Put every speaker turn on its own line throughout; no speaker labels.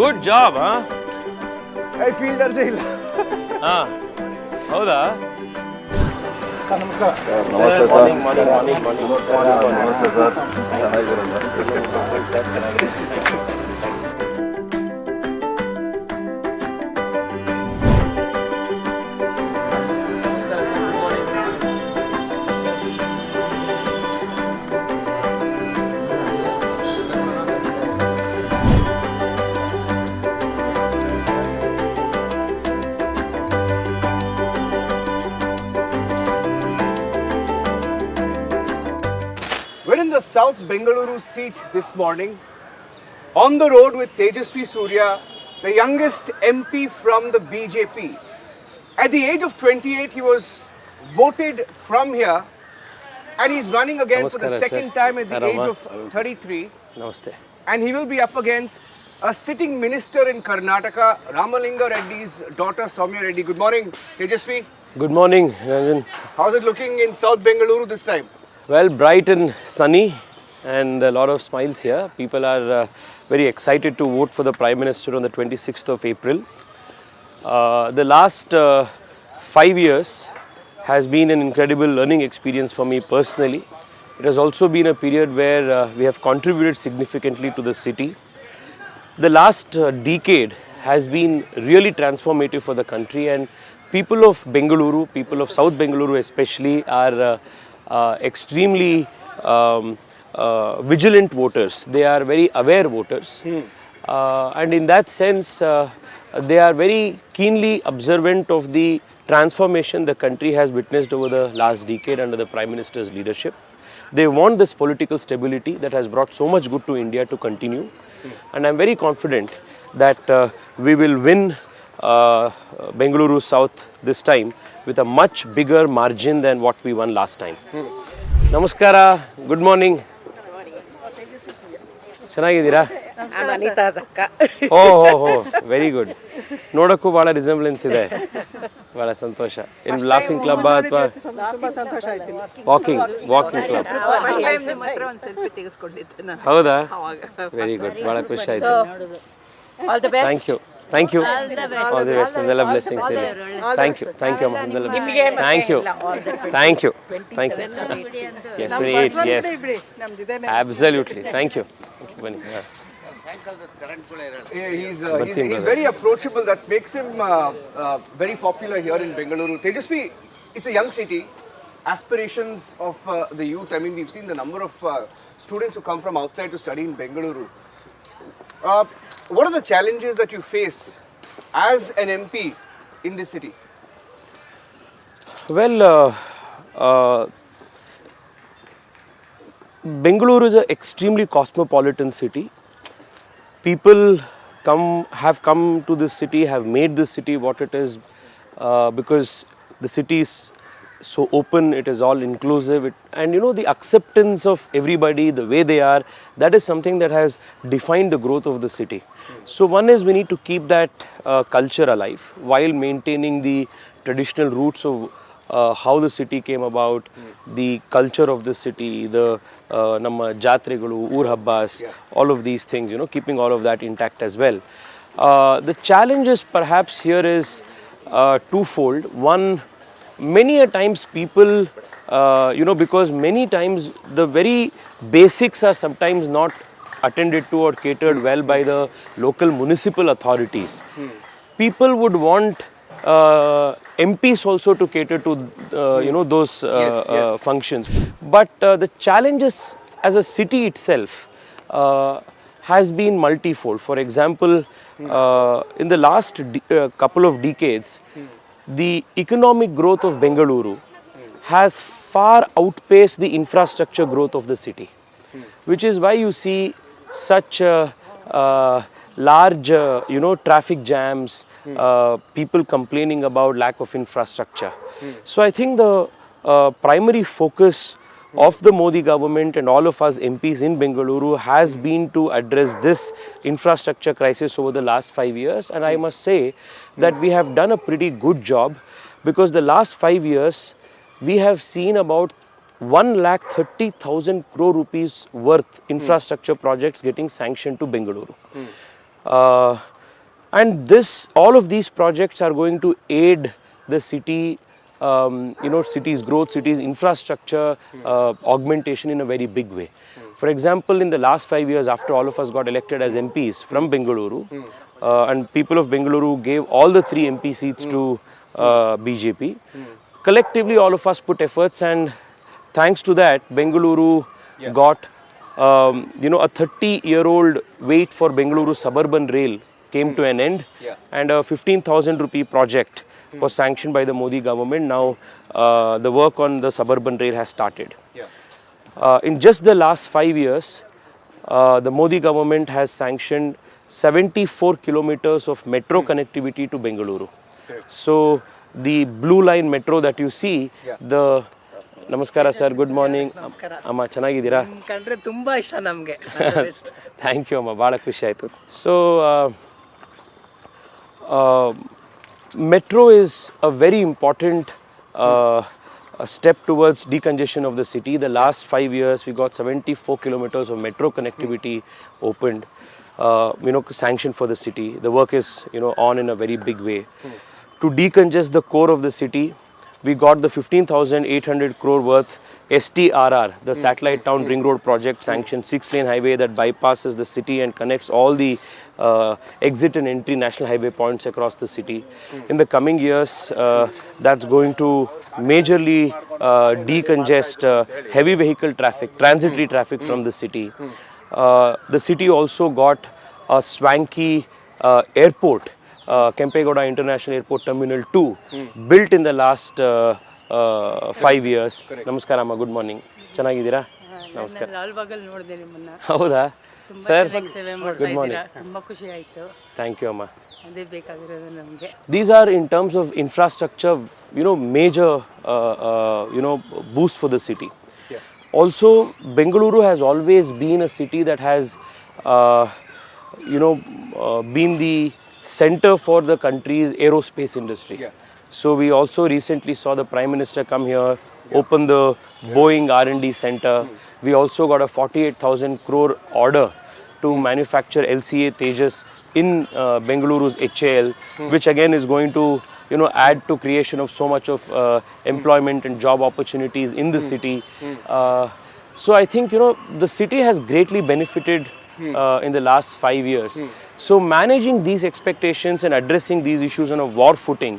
Good job
I feel ದರ್ಸ್ ಇಲ್ಲ.
ಹೌದಾ?
Sir ನಮಸ್ಕಾರ.
ನಮಸ್ತೆ ಸರ್.
ನಮಸ್ತೆ
ಸರ್. ಚೆನ್ನಾಗಿರೋದು.
We're in the South Bengaluru seat this morning, on the road with Tejasvi Surya, the youngest MP from the BJP. At the age of 28, he was voted from here, and he's running again for the second time at the age of 33.
ನಮಸ್ತೆ.
And he will be up against a sitting minister in Karnataka, Ramalinga Reddy's daughter, Soumya Reddy. Good morning, Tejasvi.
Good morning Ranjan.
How's it looking in South Bengaluru this time?
Well, bright and sunny and a lot of smiles here. People are very excited to vote for the Prime Minister on the 26th of April. The last 5 years has been an incredible learning experience for me personally. It has also been a period where we have contributed significantly to the city. The last decade has been really transformative for the country, and people of Bengaluru, people of South Bengaluru especially, are extremely vigilant voters. They are very aware voters. And in that sense, they are very keenly observant of the transformation the country has witnessed over the last decade under the Prime Minister's leadership. They want this political stability that has brought so much good to India to continue. And I'm very confident that we will win Bengaluru South this time with a much bigger margin than what we won last time. ನಮಸ್ಕಾರ, good morning. ಚೆನ್ನಾಗಿದ್ದೀರಾ? ಓಹೋ very good. ನೋಡೋಕ್ಕೂ ಭಾಳ resemblance ಇದೆ, ಭಾಳ ಸಂತೋಷ. ಏನು laughing club ಅಥವಾ ವಾಕಿಂಗ್ ಕ್ಲಬ್? ಹೌದಾ? ವೆರಿ ಗುಡ್, ಭಾಳ ಖುಷಿ ಆಯಿತು. Thank you all the best. ನಿಮ್ಮೆಲ್ಲ ಬ್ಲೆಸ್ಸಿಂಗ್ಸ್ ಇದೆ. ಥ್ಯಾಂಕ್ ಯು ಅಮ್ಮ. Thank you yes 28 yes absolutely. Thank you. ಬನ್ನಿ.
He's very approachable. That makes him very popular here in Bengaluru. Tejasvi, it's a young city. Aspirations of the youth. I mean, we've seen the number of students who come from outside to study in Bengaluru. What are the challenges that you face as an MP in this city?
Well, Bengaluru is an extremely cosmopolitan city. People have come to this city, have made this city what it is, because the city is so open, it is all inclusive, and you know, the acceptance of everybody, the way they are, that is something that has defined the growth of the city. So one is we need to keep that culture alive while maintaining the traditional roots of how the city came about, the culture of the city, the ನಮ್ಮ ಜಾತ್ರೆಗಳು, ಊರ್ ಹಬ್ಬಾಸ್, all of these things, you know, keeping all of that intact as well. The challenges perhaps here is twofold. One, many a times people, you know, because many times the very basics are sometimes not attended to or catered well by the local municipal authorities. People would want MPs also to cater to you know, those functions, but the challenges as a city itself has been multifold. For example, in the last couple of decades, the economic growth of Bengaluru has far outpaced the infrastructure growth of the city, which is why you see such large, you know, traffic jams, people complaining about lack of infrastructure. So I think the primary focus of the Modi government and all of us MPs in Bengaluru has been to address this infrastructure crisis over the last 5 years, and I must say that we have done a pretty good job, because the last 5 years we have seen about 1,30,000 crore rupees worth infrastructure projects getting sanctioned to Bengaluru. And this, all of these projects are going to aid the city, city's growth, city's infrastructure augmentation in a very big way. For example, in the last 5 years, after all of us got elected as MPs from Bengaluru, and people of Bengaluru gave all the 3 MP seats to BJP, collectively all of us put efforts, and thanks to that, Bengaluru got a 30-year-old wait for Bengaluru suburban rail came to an end, and a 15,000 rupee project was sanctioned by the Modi government. Now the work on the suburban rail has started. In just the last 5 years, the Modi government has sanctioned 74 kilometers of metro connectivity to Bengaluru. So the blue line metro that you see, the Namaskara sir, good morning. Amma ಚೆನ್ನಾಗಿದ್ದೀರಾ?
ಕಂಡ್ರೆ ತುಂಬಾ ಇಷ್ಟ ನಮಗೆ.
Thank you amma, ಬಹಳ ಖುಷಿ ಆಯ್ತು. So metro is a very important a step towards decongestion of the city. The last 5 years we got 74 kilometers of metro connectivity opened, sanctioned for the city. The work is on in a very big way. To decongest the core of the city, we got the 15,800 crore worth STRR, the Satellite Town Ring Road project, sanctioned 6-lane highway that bypasses the city and connects all the exit and entry national highway points across the city. In the coming years, that's going to majorly decongest heavy vehicle traffic, transitory traffic from the city. The city also got a swanky airport, Kempegowda International Airport Terminal 2, built in the last 5 years. Namaskar amma, good morning. ಚೆನ್ನಾಗಿದ್ದೀರಾ? ನಮಸ್ಕಾರ.
ಲಾಲ್ ಬಾಗಲ್ ನೋಡಿದೆ ನಿಮ್ಮನ್ನ.
ಹೌದಾ sir?
Good morning. ತುಂಬಾ ಖುಷಿ ಆಯ್ತು.
Thank you ಅಮ್ಮ.
ಅದೇ ಬೇಕಾಗಿರೋದು ನಮಗೆ.
These are in terms of infrastructure, major boost for the city. Also, Bengaluru has always been a city that has been the center for the country's aerospace industry. So we also recently saw the Prime Minister come here, open the Boeing R&D center. We also got a 48,000 crore order to manufacture LCA Tejas in Bengaluru's HAL, which again is going to add to creation of so much of employment and job opportunities in the city. So I think the city has greatly benefited in the last 5 years. So managing these expectations and addressing these issues on a war footing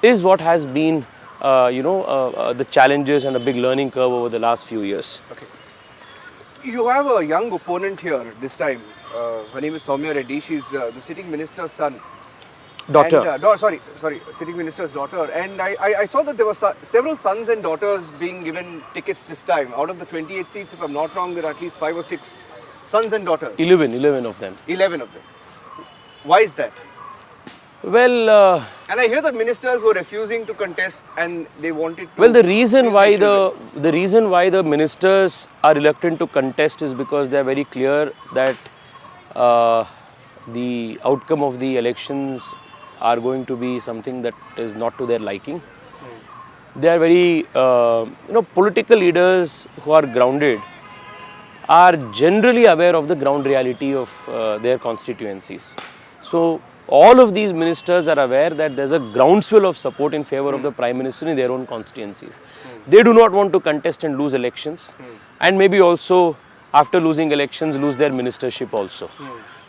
is what has been the challenges and a big learning curve over the last few years.
Okay. You have a young opponent here this time. Her name is Soumya Reddy. She's the sitting minister's son.
Daughter.
And, sorry, sitting minister's daughter. And I saw that there were several sons and daughters being given tickets this time. Out of the 28 seats, if I'm not wrong, there are at least 5 or 6 sons and daughters.
11 of them.
11 of them. Why is that?
Well,
and I hear that ministers were refusing to contest and they wanted to.
Well, the reason why the ministers are reluctant to contest is because they are very clear that the outcome of the elections are going to be something that is not to their liking. They are very, political leaders who are grounded are generally aware of the ground reality of their constituencies. So all of these ministers are aware that there's a groundswell of support in favor of the Prime Minister in their own constituencies. They do not want to contest and lose elections, and maybe also after losing elections lose their ministership also,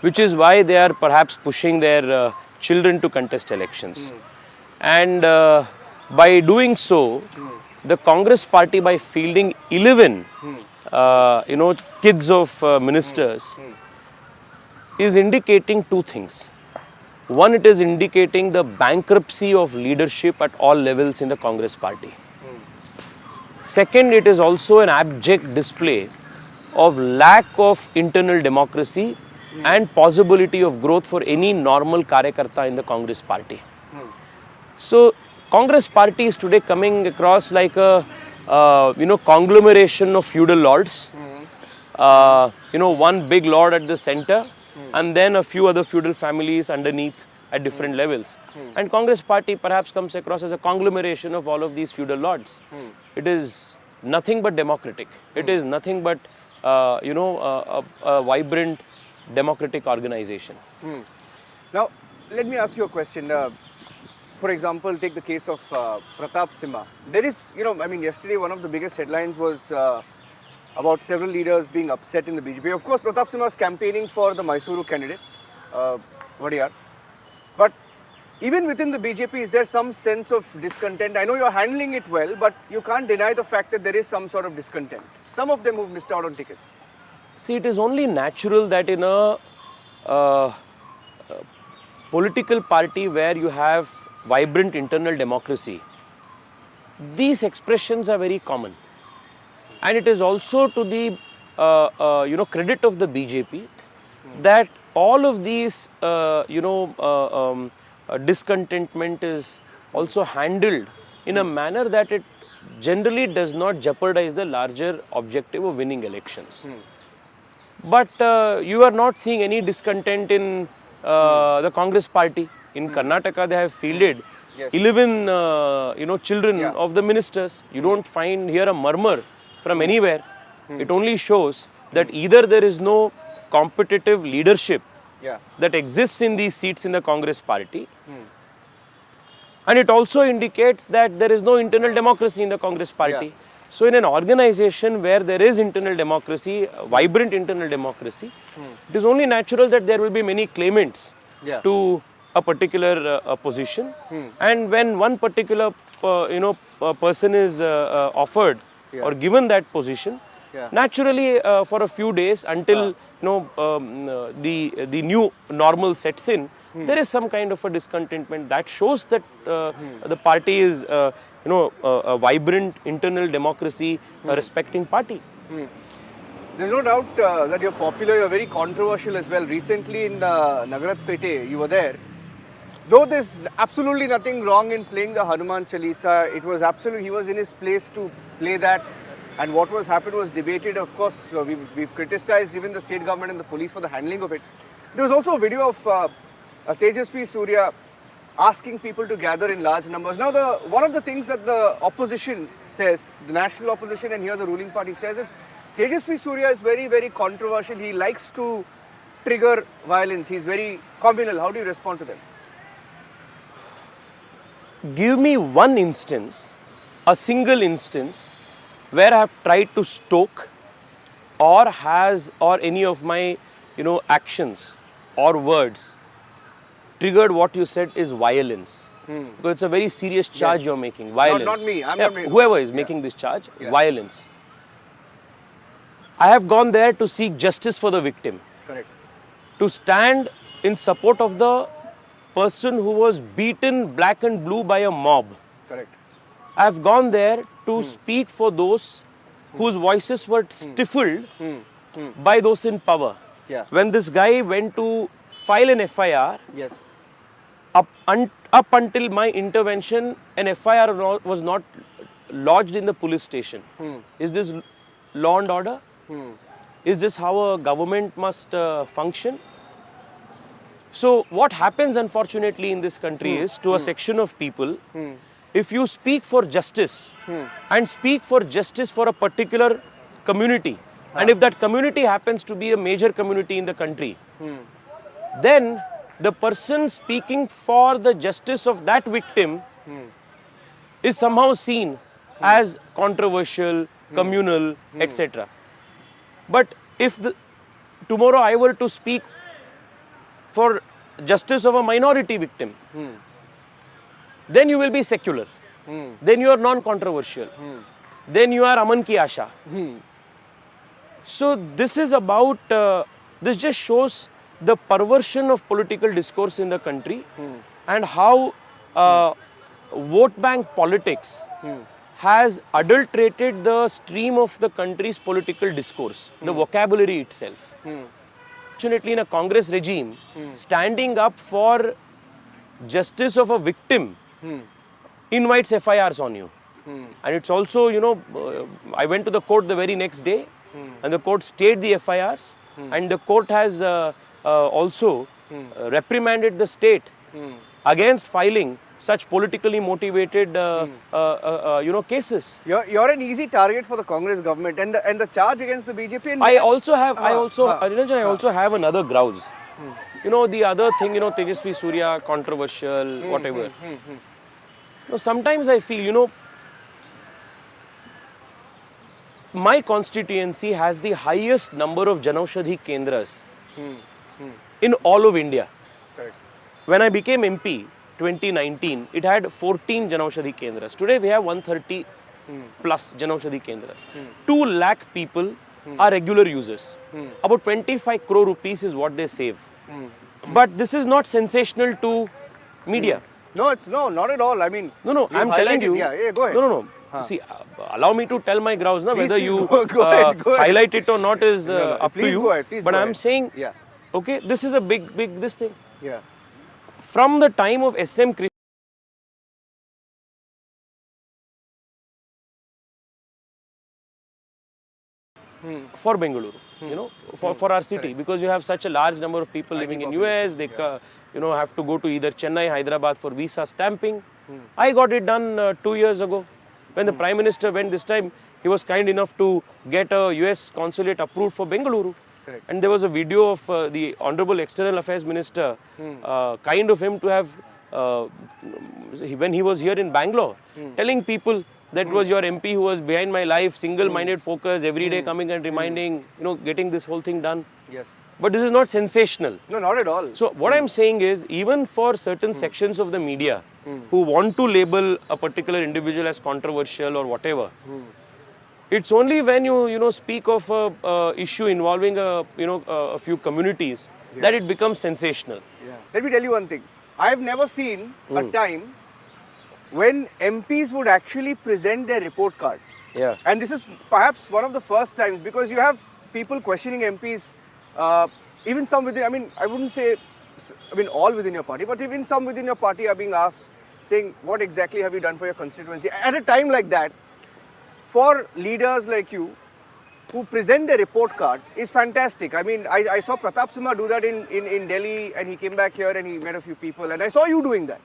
which is why they are perhaps pushing their children to contest elections. And by doing so, the Congress party, by fielding 11 kids of ministers, is indicating two things. One, it is indicating the bankruptcy of leadership at all levels in the Congress party. Second, it is also an abject display of lack of internal democracy and possibility of growth for any normal karyakarta in the Congress party. So, Congress party is today coming across like a conglomeration of feudal lords. One big lord at the center, and then a few other feudal families underneath at different levels. And Congress party perhaps comes across as a conglomeration of all of these feudal lords. It is nothing but democratic. It is nothing but a vibrant democratic organization.
Now, let me ask you a question. For example, take the case of Pratap Simha. There is, yesterday one of the biggest headlines was about several leaders being upset in the BJP. Of course, Pratap Simha is campaigning for the Mysuru candidate, Vadiyar. But even within the BJP, is there some sense of discontent? I know you're handling it well, but you can't deny the fact that there is some sort of discontent. Some of them who've missed out on tickets.
See, it is only natural that in a political party where you have vibrant internal democracy, these expressions are very common. And it is also to the credit of the BJP that all of these discontentment is also handled in a manner that it generally does not jeopardize the larger objective of winning elections. But you are not seeing any discontent in the Congress party. In Karnataka, they have fielded 11 children of the ministers. You don't find here a murmur from anywhere. It only shows that either there is no competitive leadership that exists in these seats in the Congress party, and it also indicates that there is no internal democracy in the Congress party. So in an organization where there is internal democracy, vibrant internal democracy, it is only natural that there will be many claimants to a particular position, and when one particular person is offered or given that position, naturally for a few days until the new normal sets in, there is some kind of a discontentment that shows that the party is a vibrant internal democracy respecting party.
There's no doubt that you're popular, you're very controversial as well. Recently in Nagaratpete, you were there. Though there's absolutely nothing wrong in playing the Hanuman Chalisa, it was absolutely, he was in his place to play that. And what was happened was debated. Of course, we've criticized even the state government and the police for the handling of it. There was also a video of Tejasvi Surya asking people to gather in large numbers. Now, one of the things that the opposition says, the national opposition and here the ruling party says is, Tejasvi Surya is very, very controversial. He likes to trigger violence. He's very communal. How do you respond to them?
Give me one instance, a single instance, where I have tried to stoke or any of my actions or words triggered what you said is violence. Because it's a very serious charge you're making, violence.
Not me, I'm not making
whoever is making this charge, violence. I have gone there to seek justice for the victim.
Correct.
To stand in support of the person who was beaten black and blue by a mob.
Correct.
I have gone there to speak for those whose voices were stifled by those in power. When this guy went to file an FIR, up until my intervention, an FIR was not lodged in the police station. Is this law and order? Is this how a government must function? So what happens unfortunately in this country is, to a section of people, if you speak for justice and speak for justice for a particular community, and if that community happens to be a major community in the country, then the person speaking for the justice of that victim is somehow seen as controversial, communal, etc. But if tomorrow I were to speak for justice of a minority victim, then you will be secular. Then you are non-controversial. Then you are Aman ki Asha. So this is about, this just shows the perversion of political discourse in the country and how vote bank politics has adulterated the stream of the country's political discourse, the vocabulary itself. Fortunately, in a Congress regime, standing up for justice of a victim invites FIRs on you. And it's also, I went to the court the very next day and the court stayed the FIRs and the court has also reprimanded the state against filing such politically motivated cases.
You're an easy target for the Congress government and the charge against the BJP. And
I also have another grouse. The other thing, Tejasvi Surya, controversial, whatever. Sometimes I feel, my constituency has the highest number of Janaushadhi Kendras in all of India.
Correct.
When I became MP, 2019, it had 14 Janaushadhi Kendras. Today we have 130 plus Janaushadhi Kendras. 2 lakh people are regular users. About 25 crore rupees is what they save. But this is not sensational to media.
No, not at all. I mean,
No, I'm telling you.
Yeah, go ahead.
No. See, allow me to tell my grouse, na, whether
please
you
go ahead.
highlight it or not is up to
Please
you.
go ahead, please
but
go
I'm
ahead.
saying,
Yeah.
okay, this is a big this thing.
Yeah.
From the time of SM Krishna, for Bengaluru, for our city, because you have such a large number of people living in US, they have to go to either Chennai, Hyderabad for visa stamping. I got it done 2 years ago. When the Prime Minister went this time, he was kind enough to get a US consulate approved for Bengaluru.
Correct.
And there was a video of the Honorable External Affairs Minister, kind of him to have, when he was here in Bangalore, telling people that was your MP who was behind my life, single-minded focus, every day coming and reminding, getting this whole thing done.
Yes.
But this is not sensational.
No, not at all.
So what I'm saying is, even for certain sections of the media who want to label a particular individual as controversial or whatever, it's only when you speak of a issue involving a few communities that it becomes sensational.
Yeah. Let me tell you one thing. I've never seen a time when MPs would actually present their report cards.
Yeah.
And this is perhaps one of the first times, because you have people questioning MPs, even some within, I wouldn't say, all within your party, but even some within your party are being asked, saying, what exactly have you done for your constituency? At a time like that, for leaders like you, who present their report card, is fantastic. I saw Pratap Simha do that in Delhi, and he came back here and he met a few people, and I saw you doing that.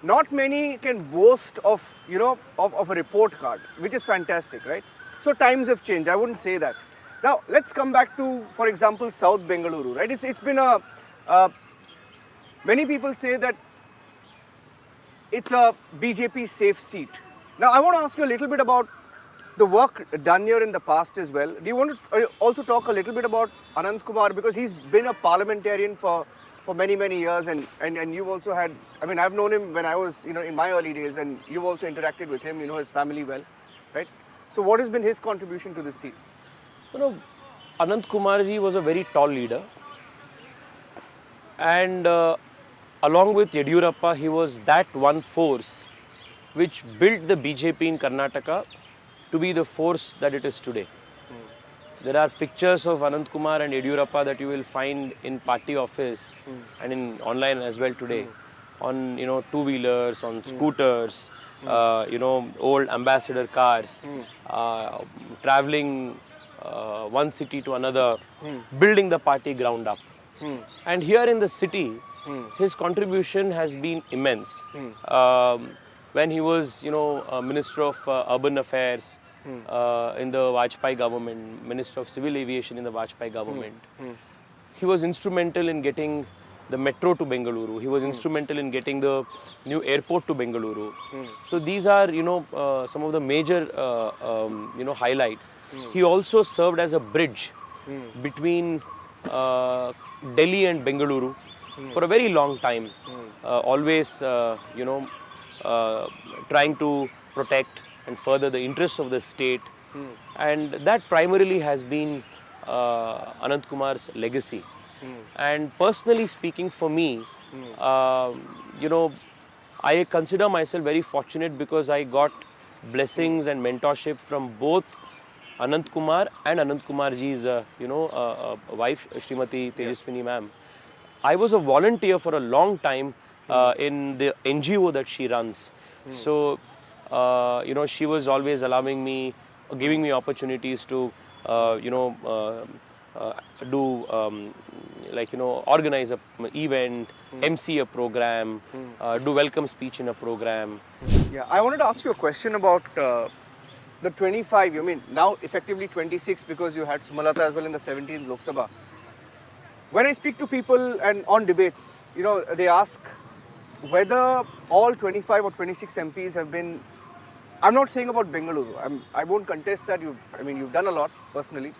Not many can boast of a report card, which is fantastic, right? So times have changed. I wouldn't say that. Now let's come back to, for example, South Bengaluru, right? It's been many people say that it's a BJP safe seat. Now I want to ask you a little bit about the work done here in the past as well. Do you want to also talk a little bit about Anant Kumar, because he's been a parliamentarian for many years, and you've also had, I've known him when I was in my early days, and you've also interacted with him, his family well, right? So what has been his contribution to this seat?
Anant Kumar ji was a very tall leader, and along with Yediyurappa, he was that one force which built the BJP in Karnataka to be the force that it is today. There are pictures of Anant Kumar and Yediyurappa that you will find in party office and in online as well today, on two-wheelers, on scooters, old ambassador cars, traveling one city to another, building the party ground up. And here in the city, his contribution has been immense. When he was, Minister of Urban Affairs in the Vajpayee government, Minister of Civil Aviation in the Vajpayee government, he was instrumental in getting the metro to Bengaluru. He was instrumental in getting the new airport to Bengaluru. So these are, some of the major, highlights. He also served as a bridge between Delhi and Bengaluru for a very long time. Always, trying to protect and further the interests of the state. And that primarily has been Anant Kumar's legacy. And personally speaking, for me, I consider myself very fortunate because I got blessings and mentorship from both Anant Kumar and Anant Kumarji's, wife, Srimati Tejaswini ma'am. I was a volunteer for a long time in the NGO that she runs. So, she was always allowing me, giving me opportunities to, do organize a event, MC a program, do welcome speech in a program.
Yeah, I wanted to ask you a question about the 25, you mean now effectively 26 because you had Sumalata as well in the 17th Lok Sabha. When I speak to people and on debates, they ask whether all 25 or 26 MPs have been, I'm not saying about Bengaluru, I won't contest that, you've done a lot personally.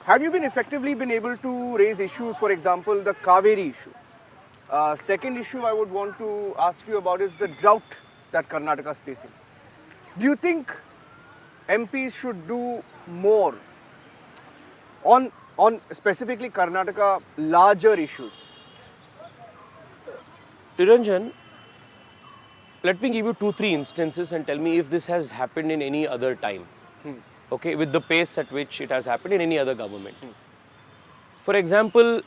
Have you effectively been able to raise issues, for example, the Kaveri issue? Second issue I would want to ask you about is the drought that Karnataka is facing. Do you think MPs should do more on specifically Karnataka larger issues?
Niranjan, let me give you 2-3 instances and tell me if this has happened in any other time. Okay, with the pace at which it has happened in any other government. For example,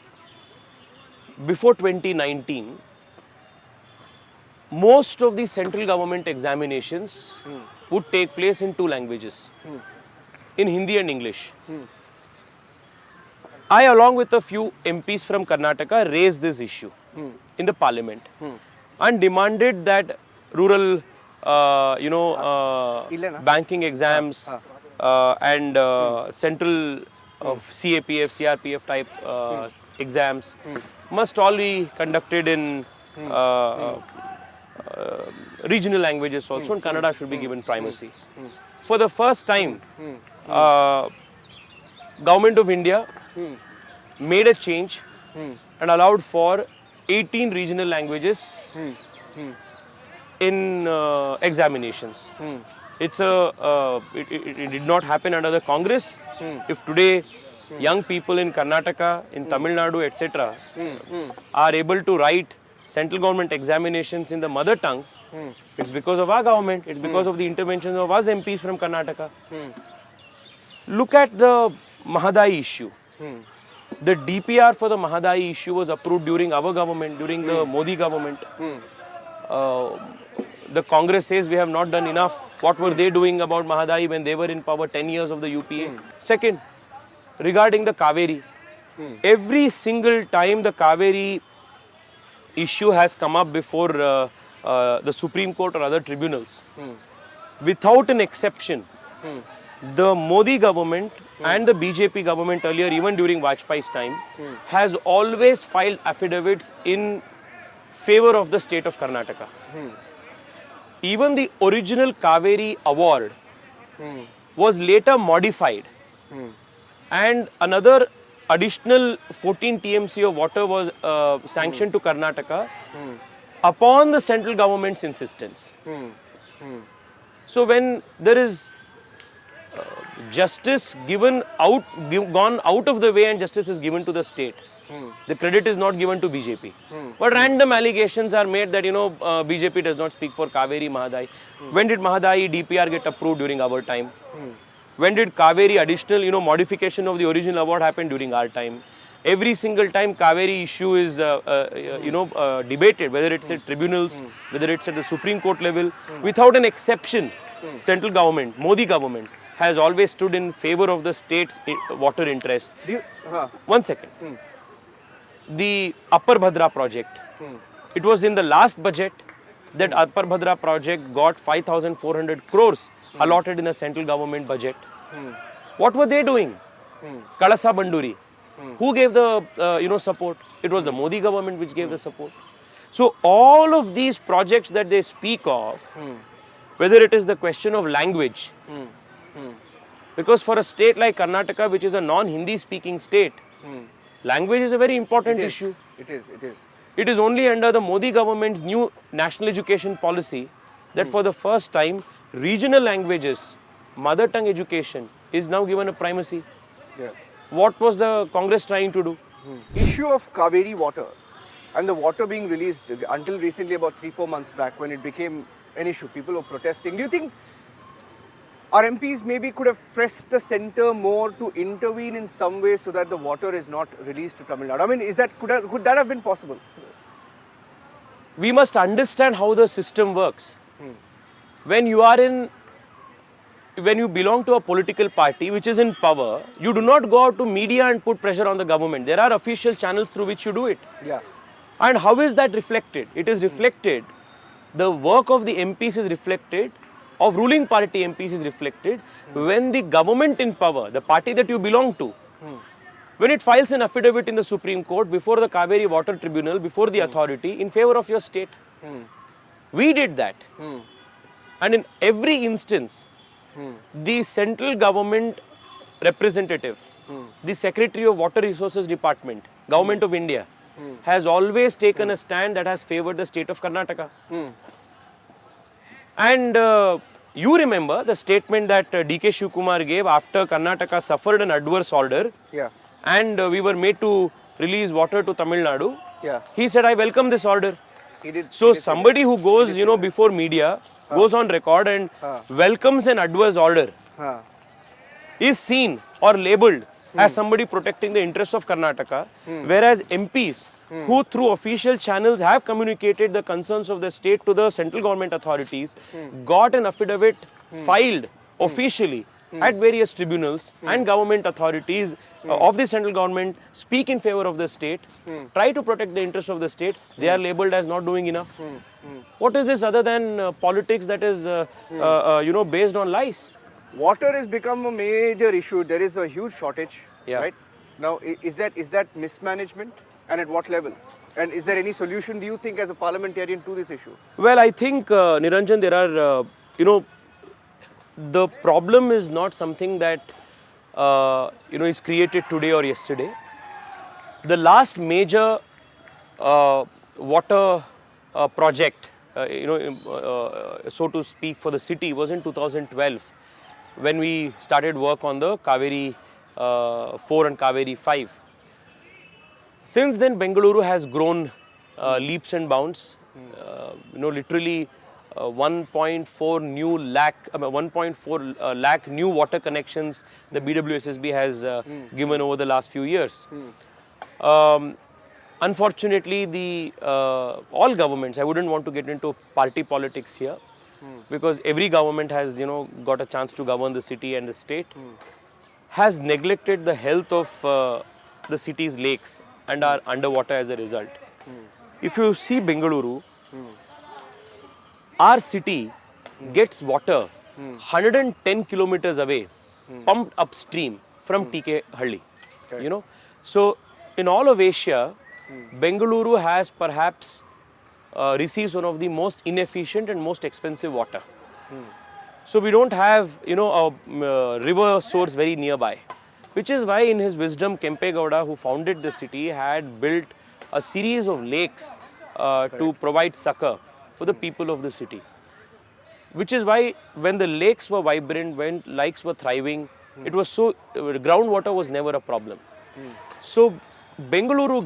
before 2019, most of the central government examinations would take place in 2 languages, in Hindi and English. I, along with a few MPs from Karnataka, raised this issue in the parliament and demanded that rural, banking exams and central CAPF, CRPF type exams must all be conducted in regional languages also, and Kannada should be given primacy. For the first time, Government of India made a change and allowed for 18 regional languages in examinations. It did not happen under the Congress. If today young people in Karnataka, in Tamil Nadu, etc. are able to write central government examinations in the mother tongue, it's because of our government, it's because of the interventions of us MPs from Karnataka. Look at the Mahadai issue. The DPR for the Mahadai issue was approved during our government, during the Modi government. The Congress says we have not done enough. What were they doing about Mahadai when they were in power 10 years of the UPA? Second, regarding the Kaveri, every single time the Kaveri issue has come up before the Supreme Court or other tribunals, without an exception, the Modi government and the BJP government earlier, even during Vajpayee's time, has always filed affidavits in favor of the state of Karnataka. Even the original Kaveri award was later modified and another additional 14 TMC of water was sanctioned to Karnataka upon the central government's insistence. So when there is justice gone out of the way and justice is given to the state, the credit is not given to BJP. But random allegations are made that, BJP does not speak for Kaveri, Mahadai. When did Mahadai DPR get approved during our time? When did Kaveri additional, modification of the original award happen during our time? Every single time Kaveri issue is, debated, whether it's at tribunals, whether it's at the Supreme Court level, without an exception, central government, Modi government, has always stood in favor of the state's water interests. One second. The Upper Bhadra project. It was in the last budget that Upper Bhadra project got 5,400 crores allotted in the central government budget. What were they doing? Kalasa Banduri. Who gave the support? It was the Modi government which gave the support. So all of these projects that they speak of, whether it is the question of language, because for a state like Karnataka, which is a non-Hindi speaking state, language is a very important issue.
It is.
It is only under the Modi government's new national education policy that for the first time, regional languages, mother tongue education is now given a primacy. What was the Congress trying to do?
Issue of Kaveri water and the water being released until recently, about 3-4 months back, when it became an issue, people were protesting. Do you think our MPs maybe could have pressed the centre more to intervene in some way so that the water is not released to Tamil Nadu? I mean, could that have been possible?
We must understand how the system works. When you are in when you belong to a political party which is in power, you do not go out to media and put pressure on the government. There are official channels through which you do it.
Yeah.
And how is that reflected? It is reflected, the work of the MPs is reflected, of ruling party MPs is reflected when the government in power, the party that you belong to, when it files an affidavit in the Supreme Court before the Kaveri Water Tribunal, before the authority in favor of your state. We did that. And in every instance, the central government representative, the Secretary of Water Resources Department, Government of India, has always taken a stand that has favored the state of Karnataka. And you remember the statement that D.K. Shivkumar gave after Karnataka suffered an adverse order.
Yeah.
And we were made to release water to Tamil Nadu.
Yeah.
He said, I welcome this order.
He did.
So somebody who goes, before media, goes on record and welcomes an adverse order, is seen or labelled as somebody protecting the interests of Karnataka, whereas MPs who through official channels have communicated the concerns of the state to the central government authorities, got an affidavit filed officially at various tribunals and government authorities of the central government, speak in favor of the state, try to protect the interests of the state, they are labelled as not doing enough. What is this other than politics that is, based on lies?
Water has become a major issue. There is a huge shortage, right? Now, is that mismanagement, and at what level? And is there any solution, do you think, as a parliamentarian to this issue?
Well, I think, Niranjan, there are, the problem is not something that, is created today or yesterday. The last major water project, so to speak, for the city was in 2012 when we started work on the Kaveri 4 and Kaveri 5. Since then, Bengaluru has grown leaps and bounds. Literally 1.4 lakh new water connections the BWSSB has given over the last few years. Unfortunately, the all governments, I wouldn't want to get into party politics here, because every government has got a chance to govern the city and the state, has neglected the health of the city's lakes and are underwater as a result. If you see Bengaluru, our city gets water 110 kilometers away, pumped upstream from TK Halli. So in all of Asia, Bengaluru has perhaps receives one of the most inefficient and most expensive water. So we don't have a river source very nearby, which is why in his wisdom Kempe Gowda, who founded the city, had built a series of lakes to provide succor for the people of the city. Which is why when the lakes were vibrant, when lakes were thriving, it was so, groundwater was never a problem. So Bengaluru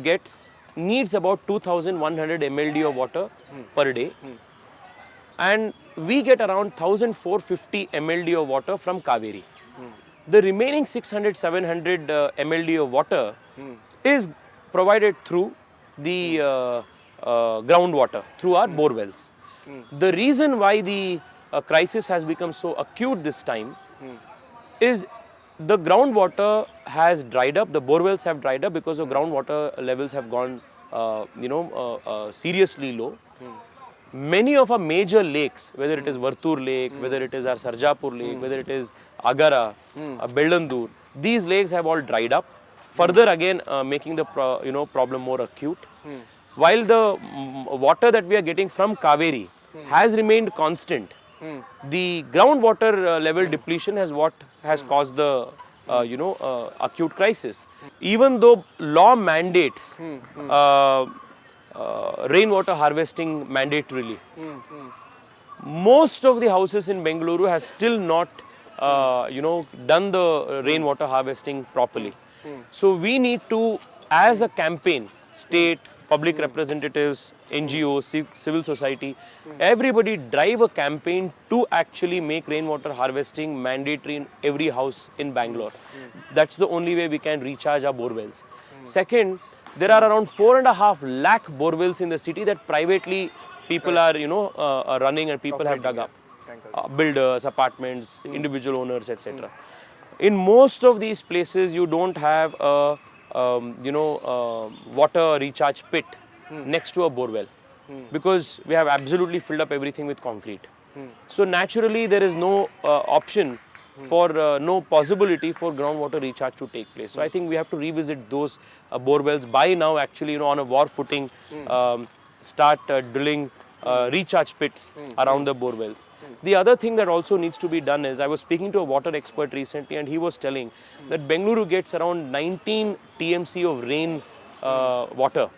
needs about 2,100 MLD of water per day, and we get around 1,450 MLD of water from Kaveri. The remaining 600-700 MLD of water is provided through the groundwater, through our bore wells. The reason why the crisis has become so acute this time is the groundwater has dried up, the bore wells have dried up because the groundwater levels have gone seriously low. Many of our major lakes, whether it is Vartur Lake, whether it is our Sarjapur Lake, whether it is Agara, Bellandur, these lakes have all dried up, further again making the problem more acute. While the water that we are getting from Kaveri has remained constant, the groundwater level depletion has caused the acute crisis. Even though law mandates rainwater harvesting mandatorily, most of the houses in Bengaluru has still not done the rainwater harvesting properly. So we need to, as a campaign, state, public representatives, NGOs, civil society, everybody drive a campaign to actually make rainwater harvesting mandatory in every house in Bangalore. That's the only way we can recharge our bore wells. Second, there are around 4.5 lakh bore wells in the city that privately people are running and people have dug up. builders, apartments, individual owners, etc. In most of these places, you don't have a water recharge pit next to a borewell because we have absolutely filled up everything with concrete. So naturally, there is no option for no possibility for groundwater recharge to take place. So I think we have to revisit those borewells by now. Actually, on a war footing, start drilling recharge pits around the borewells. The other thing that also needs to be done is, I was speaking to a water expert recently, and he was telling that Bengaluru gets around 19 TMC of rain water,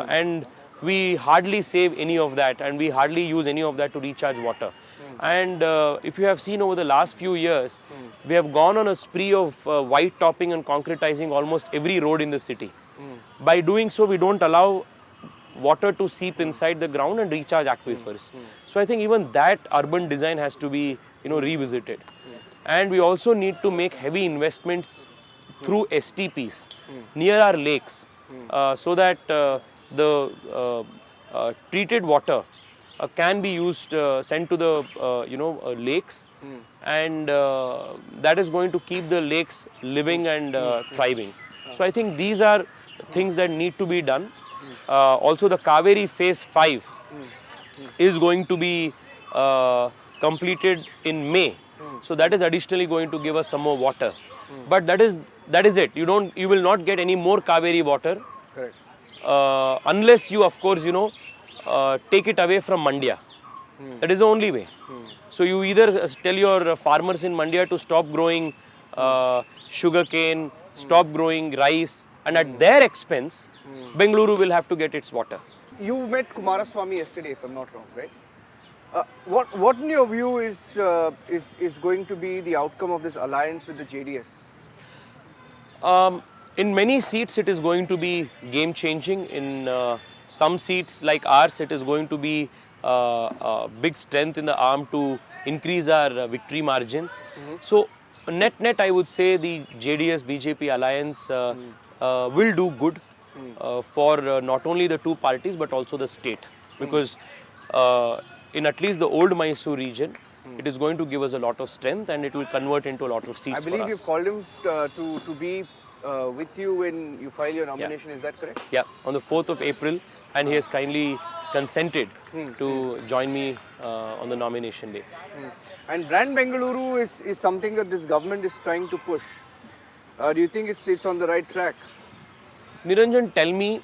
and we hardly save any of that, and we hardly use any of that to recharge water. And if you have seen over the last few years, we have gone on a spree of white topping and concretizing almost every road in the city. By doing so, we don't allow water to seep inside the ground and recharge aquifers. So I think even that urban design has to be revisited. And we also need to make heavy investments through STPs near our lakes, so that the treated water can be used, sent to the lakes, and that is going to keep the lakes living and thriving. So I think these are things that need to be done. Also, the Kaveri phase 5 is going to be completed in May. So that is additionally going to give us some more water. But that is it. You will not get any more Kaveri water.
Correct.
Unless you, of course, take it away from Mandya. That is the only way. So you either tell your farmers in Mandya to stop growing sugarcane, stop growing rice, and at their expense, Bengaluru will have to get its water.
You met Kumaraswamy yesterday, if I'm not wrong, right? What in your view is going to be the outcome of this alliance with the JDS?
In many seats, it is going to be game changing. In some seats like ours, it is going to be a big strength in the arm to increase our victory margins. So net, I would say the JDS BJP alliance will do good for not only the two parties but also the state, because in at least the old Mysore region, it is going to give us a lot of strength, and it will convert into a lot of seats.
I believe
for us.
you've called him to be with you when you file your nomination. Is that correct?
Yeah, on the 4th of April, and he has kindly consented to join me on the nomination day.
And Brand Bengaluru is something that this government is trying to push. Do you think it's on the right track?
Niranjan, tell me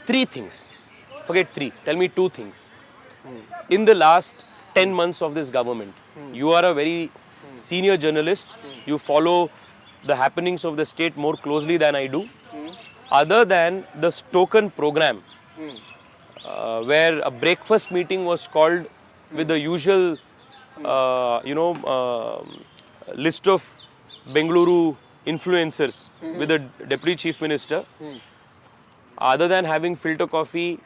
3 things. Forget 3. Tell me 2 things. In the last 10 months of this government, you are a very senior journalist. You follow the happenings of the state more closely than I do. Other than the token program, where a breakfast meeting was called with the usual, list of Bengaluru influencers with the Deputy Chief Minister. Other than having filter coffee,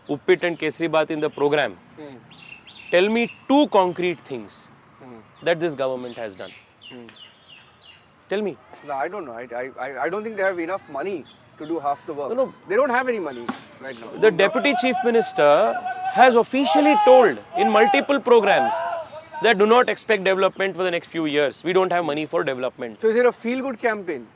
Uppit and Kesri Baat in the program, tell me 2 concrete things that this government has done. Tell me.
No, I don't know. I don't think they have enough money to do half the work.
No.
They don't have any money right now.
The Deputy Chief Minister has officially told in multiple programs that do not expect development for the next few years. We don't have money for development.
So is it a feel-good campaign?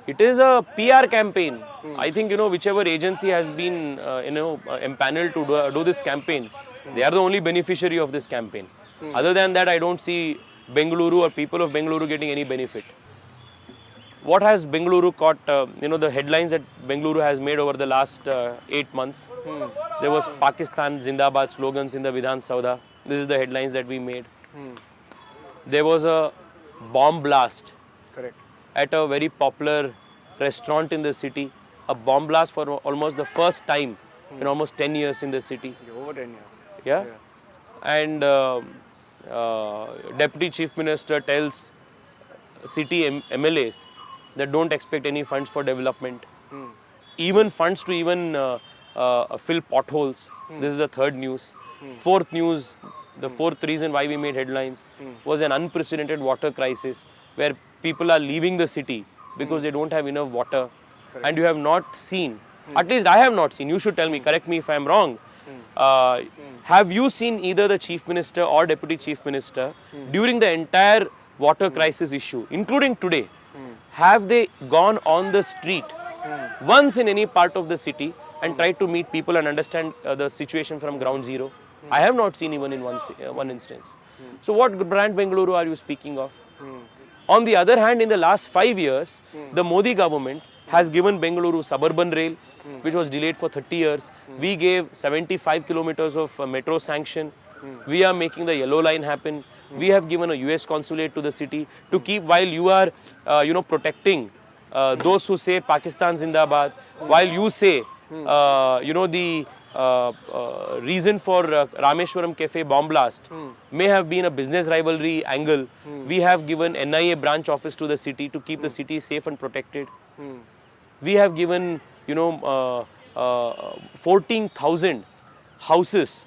It is a PR campaign. I think, whichever agency has been, empaneled to do this campaign, they are the only beneficiary of this campaign. Other than that, I don't see Bengaluru or people of Bengaluru getting any benefit. What has Bengaluru caught, the headlines that Bengaluru has made over the last 8 months? There was Pakistan Zindabad slogans in the Vidhan Sauda. This is the headlines that we made. There was a bomb blast.
Correct.
At a very popular restaurant in the city. A bomb blast for almost the first time in almost 10 years in the city.
Over 10 years.
Yeah? And Deputy Chief Minister tells city MLAs that don't expect any funds for development. Even funds to even fill potholes. This is the 3rd news. 4th news, the 4th reason why we made headlines was an unprecedented water crisis where people are leaving the city because they don't have enough water. And you have not seen, at least I have not seen, you should tell me, correct me if I am wrong, Have you seen either the chief minister or deputy chief minister during the entire water crisis issue, including today? Have they gone on the street once in any part of the city and tried to meet people and understand the situation from ground zero? I have not seen even in one instance. So what brand Bengaluru are you speaking of? On the other hand, in the last 5 years, the Modi government has given Bengaluru suburban rail, which was delayed for 30 years. We gave 75 kilometers of metro sanction. We are making the yellow line happen. We have given a US consulate to the city to keep, while you are, protecting those who say Pakistan Zindabad, while you say, the reason for Rameshwaram Cafe bomb blast may have been a business rivalry angle. We have given NIA branch office to the city to keep the city safe and protected. We have given, 14,000 houses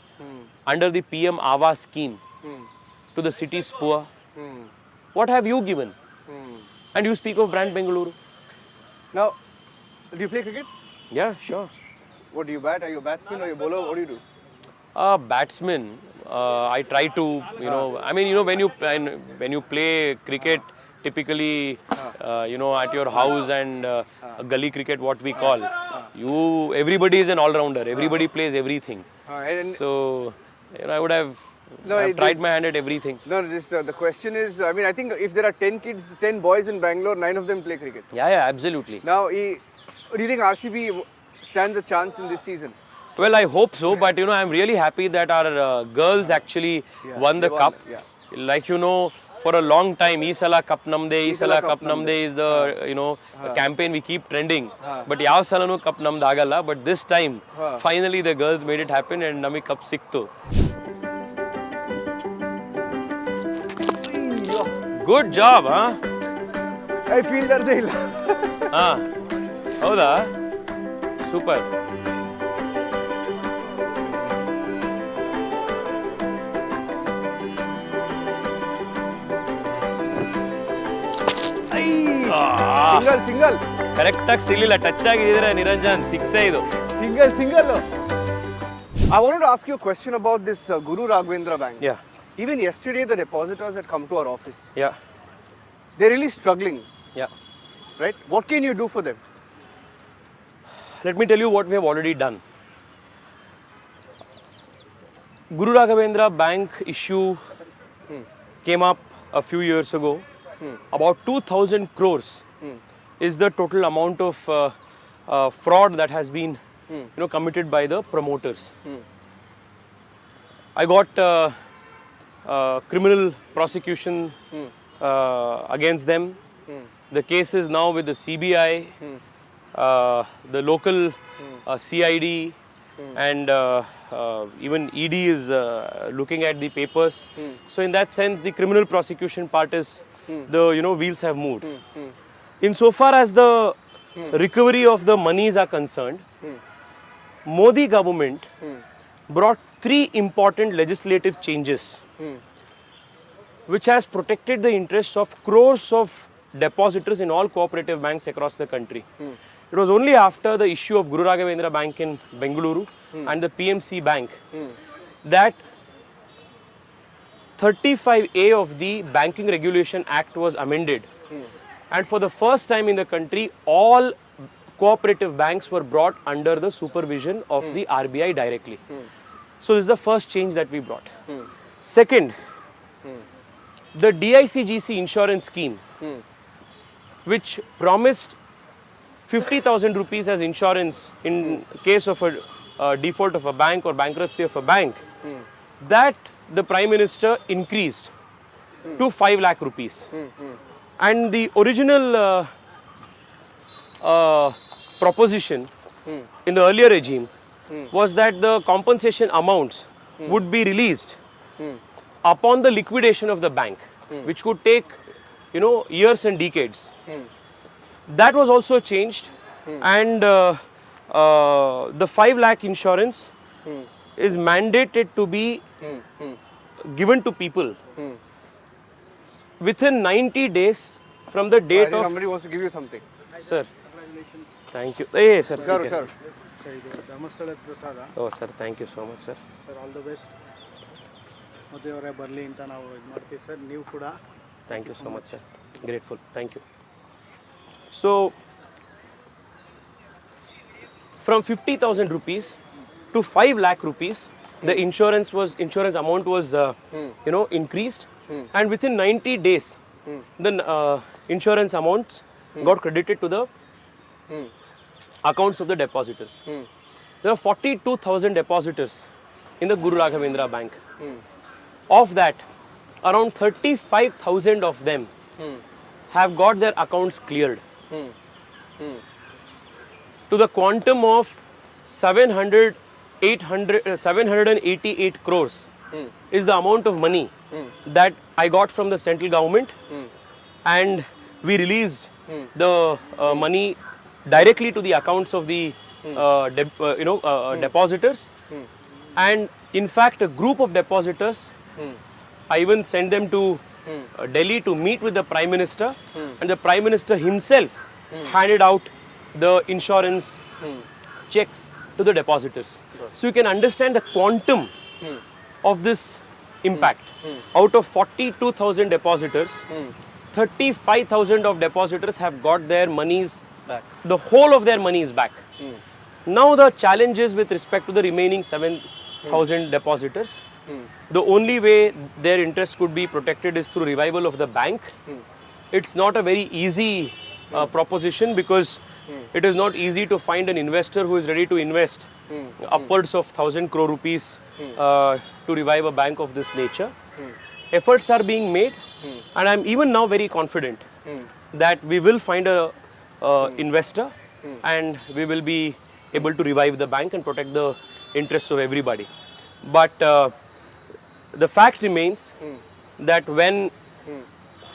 under the PM Awas scheme to the city's poor. What have you given? And you speak of brand Bengaluru.
Now, do you play cricket?
Yeah, sure.
What do you bat? Are you a batsman or you a bowler? What do you do?
Batsman. I try to, when you play cricket, typically, at your house and gully cricket, what we call, everybody is an all-rounder. Everybody plays everything. So, I would have tried my hand at everything.
No, the question is, I think if there are 10 kids, 10 boys in Bangalore, 9 of them play cricket.
Yeah, absolutely.
Now, do you think RCB stands a chance in this season?
Well, I hope so, but I'm really happy that our girls actually won the cup.
Yeah.
Like for a long time, Isala Cup Namde, Isala Cup Namde is the campaign we keep trending. But Yav Salanu Cup Namd Agala. But this time, finally the girls made it happen and Nami Cup Sikto. Good job, huh?
I feel that's it.
Howda? Super.
Single.
Correct ಆಗಿ ಸಿಗಲಿಲ್ಲ, touch ಆಗಿದ್ರೆ ನಿರಂಜನ್ 6 ಇದು.
Single. I wanted to ask you a question about this Guru Raghavendra Bank.
Yeah.
Even yesterday, the depositors had come to our office.
Yeah.
They're really struggling.
Yeah.
Right? What can you do for them?
Let me tell you what we have already done. Guru Raghavendra Bank issue came up a few years ago. About 2,000 crores is the total amount of fraud that has been committed by the promoters. I got criminal prosecution against them. The case is now with the CBI, the local CID, and even ED is looking at the papers. So in that sense, the criminal prosecution part is the wheels have moved. Insofar as the recovery of the monies are concerned, Modi government brought 3 important legislative changes which has protected the interests of crores of depositors in all cooperative banks across the country. It was only after the issue of Guru Raghavendra Bank in Bengaluru and the PMC Bank that 35A of the Banking Regulation Act was amended. And for the first time in the country, all cooperative banks were brought under the supervision of the RBI directly. So this is the first change that we brought. Second, the DICGC insurance scheme, which promised 50,000 rupees as insurance in case of a default of a bank or bankruptcy of a bank, that the Prime Minister increased to 5 lakh rupees. And the original proposition in the earlier regime was that the compensation amounts would be released upon the liquidation of the bank, which could take years and decades. That was also changed, and the 5 lakh insurance is mandated to be given to people within 90 days from the date of...
Somebody wants to give you something.
Sir, thank you. Hey, sir.
Sir.
Sir ಇದು ಧರ್ಮಸ್ಥಳದ ಪ್ರಸಾದ
Oh, sir, thank you so much, sir.
Sir all the best ಮೋದಿಯವರೇ ಬರಲಿ ಅಂತ ನಾವು ಇದು ಮಾಡ್ತೀವಿ sir ನೀವು ಕೂಡ
Thank you so much, sir. Grateful. Thank you. So, from 50,000 rupees to 5 lakh rupees, the insurance amount was increased, and within 90 days, the insurance amounts got credited to the accounts of the depositors. There are 42,000 depositors in the Guru Raghavendra bank. Of that, around 35,000 of them have got their accounts cleared to the quantum of 788 crores is the amount of money that I got from the central government, and we released the money directly to the accounts of the depositors, and in fact a group of depositors, I even sent them to Delhi to meet with the Prime Minister, and the Prime Minister himself handed out the insurance checks to the depositors. So you can understand the quantum of this impact. Out of 42,000 depositors, 35,000 of depositors have got their monies back. The whole of their money is back. Now the challenge is with respect to the remaining 7,000 depositors. The only way their interest could be protected is through revival of the bank. It's not a very easy proposition, because it is not easy to find an investor who is ready to invest upwards of 1,000 crore rupees to revive a bank of this nature. Efforts are being made, and I'm even now very confident that we will find a investor, and we will be able to revive the bank and protect the interests of everybody. But the fact remains that when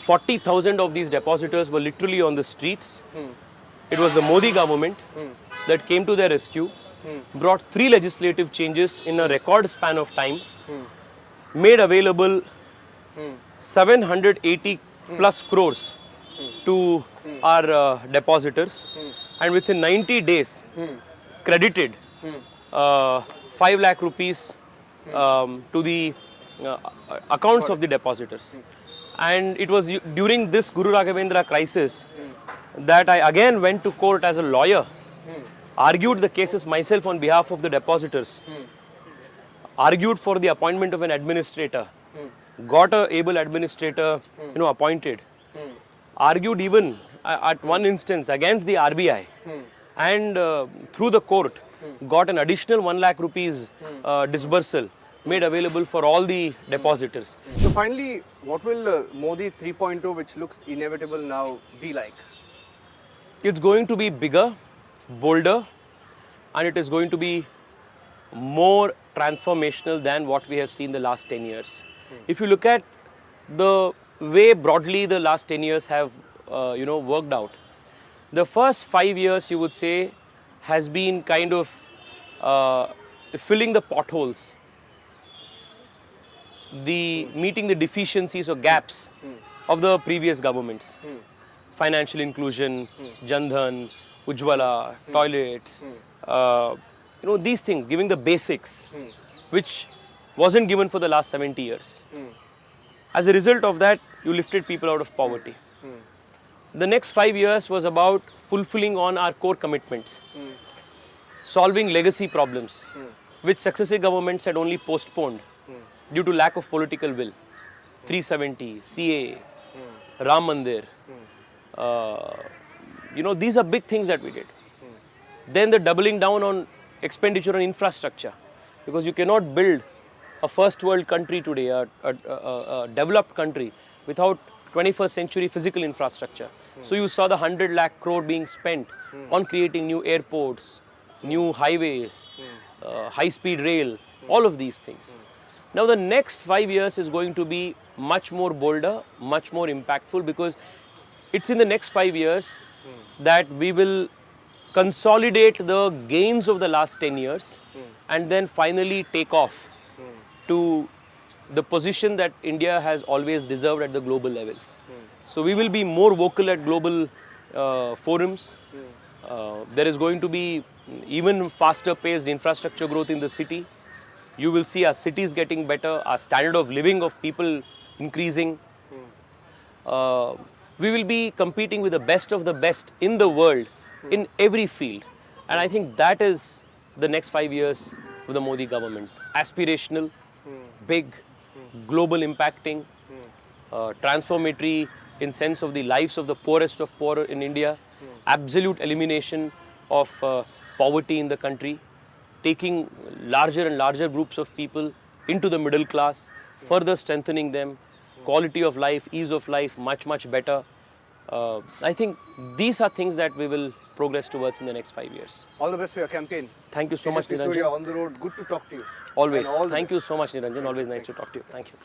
40,000 of these depositors were literally on the streets, it was the Modi government that came to their rescue, brought 3 legislative changes in a record span of time, made available 780 plus crores to our depositors, and within 90 days credited 5 lakh rupees to the accounts of the depositors. And it was during this Guru Raghavendra crisis that I again went to court as a lawyer, argued the cases myself on behalf of the depositors, argued for the appointment of an administrator, got a able administrator appointed, argued even at one instance against the RBI, and through the court got an additional 1 lakh rupees disbursal made available for all the depositors.
So finally, what will Modi 3.0, which looks inevitable now, be like?
It's going to be bigger, bolder, and it is going to be more transformational than what we have seen the last 10 years. If you look at the way broadly the last 10 years have worked out, the first 5 years, you would say, has been kind of filling the potholes, meeting the deficiencies or gaps of the previous governments. Financial inclusion, Jandhan, Ujjwala, toilets, these things, giving the basics, which wasn't given for the last 70 years. As a result of that, you lifted people out of poverty. The next 5 years was about fulfilling on our core commitments, solving legacy problems, which successive governments had only postponed due to lack of political will. 370, CA, Ram Mandir, these are big things that we did. Then the doubling down on expenditure on infrastructure, because you cannot build a first world country today, a developed country, without 21st century physical infrastructure. So you saw the 100 lakh crore being spent on creating new airports, new highways, high speed rail, all of these things. Now the next 5 years is going to be much more bolder, much more impactful, because it's in the next 5 years that we will consolidate the gains of the last 10 years and then finally take off to the position that India has always deserved at the global level. So we will be more vocal at global forums. There is going to be even faster paced infrastructure growth in the city. You will see our cities getting better, our standard of living of people increasing. We will be competing with the best of the best in the world in every field. And I think that is the next 5 years for the Modi government. Aspirational, big, global impacting, transformatory in sense of the lives of the poorest of poor in India, absolute elimination of poverty in the country, taking larger and larger groups of people into the middle class, further strengthening them, quality of life, ease of life, much, much better. I think these are things that we will progress towards in the next 5 years.
All the best for your campaign.
Thank you so much,
Tejasvi Surya
Niranjan.
on the road. Good to talk to you.
Always.
And all the
Thank
best.
you so much, Niranjan. Always nice to talk to you. Thank you.